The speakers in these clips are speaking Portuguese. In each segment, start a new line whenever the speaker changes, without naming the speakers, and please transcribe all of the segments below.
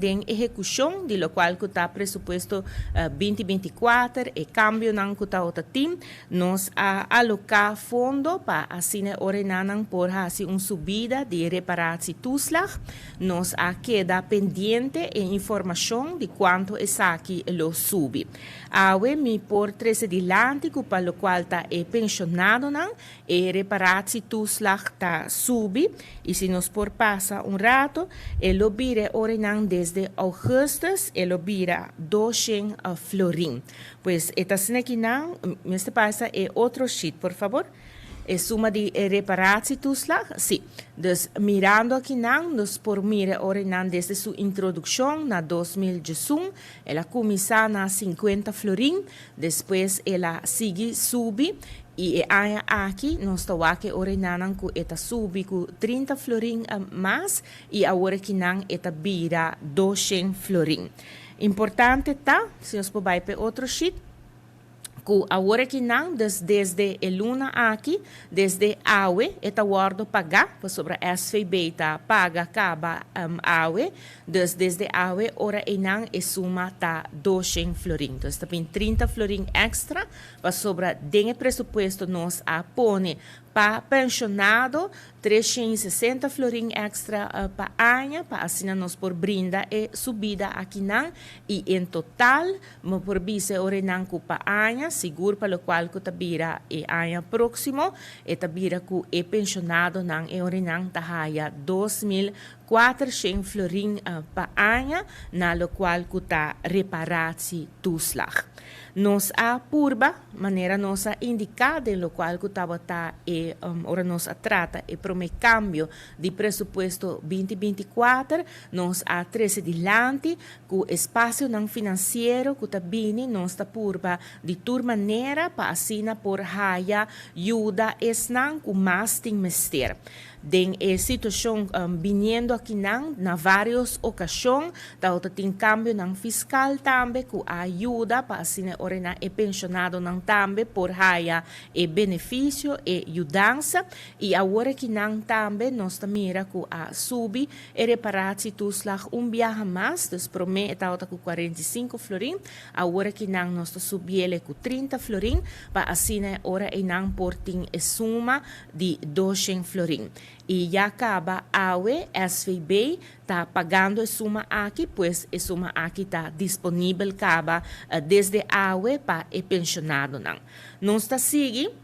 de ejecución, de lo cual que está presupuesto 2024, el cambio nan que está team, nos ha alocado fondo para así orenanan por así una subida de reparación toeslag, nos ha quedado pendiente en información de cuánto es aquí lo sube. Ahora mi por 13 adelante, para lo cual está pensionado nan, reparación toeslag está sube, y si nos por pasa un rato, el obire orenan desde augustus, el obira 200 florín. Pues esta senequinan, me pasa otro sheet, por favor. Suma de reparatie toeslag? Sí. Dus mirando aqui nos por mira orenan desde su introducción na 2018, ela começa na 50 florín, después ela sigue sube e aqui nós estamos aqui orenan com eta sube com 30 florín mais e agora que não eta bira 200 florín. Importante tá, se nós podemos para outro sheet, que agora que não, desde a luna aqui, desde AUE, está guardo pagar, sobre a SVB está paga, acaba AUE, desde AUE, ora e não, e suma está 200 florín. Então, está bem 30 florín extra, sobre o presupuesto nós a pone para pensionado, 360 florín extra para ano, para assim nós por brinda e subida aqui não, e em total, por bise orenan ku para ano, seguro para o qual que tabira e ano próximo, e tabira ku e pensionado não e orenan tahaya 2.400 florín para ano, na lo qual que ta reparati toeslag. Nos a purba, maneira nossa indicada, em lo qual que estava ora nos trata e para o cambio de presupuesto 2024, nos a 13 adelante, com espaço não financeiro que está bem, nos a purba de tur maneira para assina por raia, ajuda, esnan com mais tem mester. Den situação viniendo aqui na várias ocasiões, tem cambio ng fiscal também, que ajuda para assim orena e pensionado não também por raia e benefício e ajudança, e agora que não também nós mira que a subi e reparatie toeslag viaje mais, dus promete com 45 florín, agora que não nós subiele com 30 florín, para assim ora e não porting e suma de 200 florín. E já acaba a SVB está pagando a suma aqui, pois a suma aqui está disponível acaba desde a para o pensionado não. Não está seguindo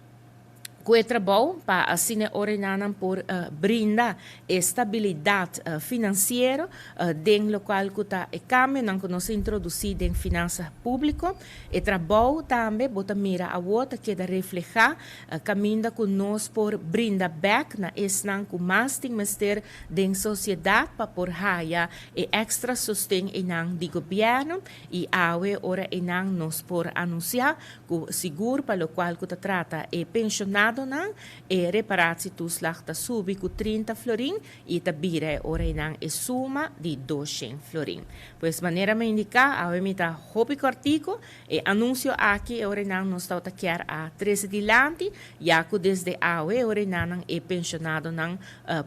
que trabalho para assim orenanan por brinda estabilidade financeira den local que está e cambio não que nós introduzir em finanças públicas e trabalho também bota mira a outra que da reflejar caminha com nós por brinda back na esnan com mais tem mester den sociedade para por raia e extra sustento enang de governo e awe ora enang nós por anunciar que seguro para o qual que trata e pensionado não e reparatie toeslag ta subi com 30 florín e ta bira ora inang e suma de 200 florín. Pues maneira me indicar, a mim ta hopi cortico e anuncio aqui ora inang nos ta quer a 13 adelante, já que desde a ora inang e pensionado nang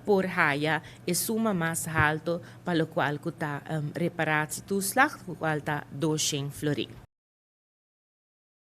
por raia e suma mais alto para o qual que ta reparatie toeslag, qual ta 200 florín.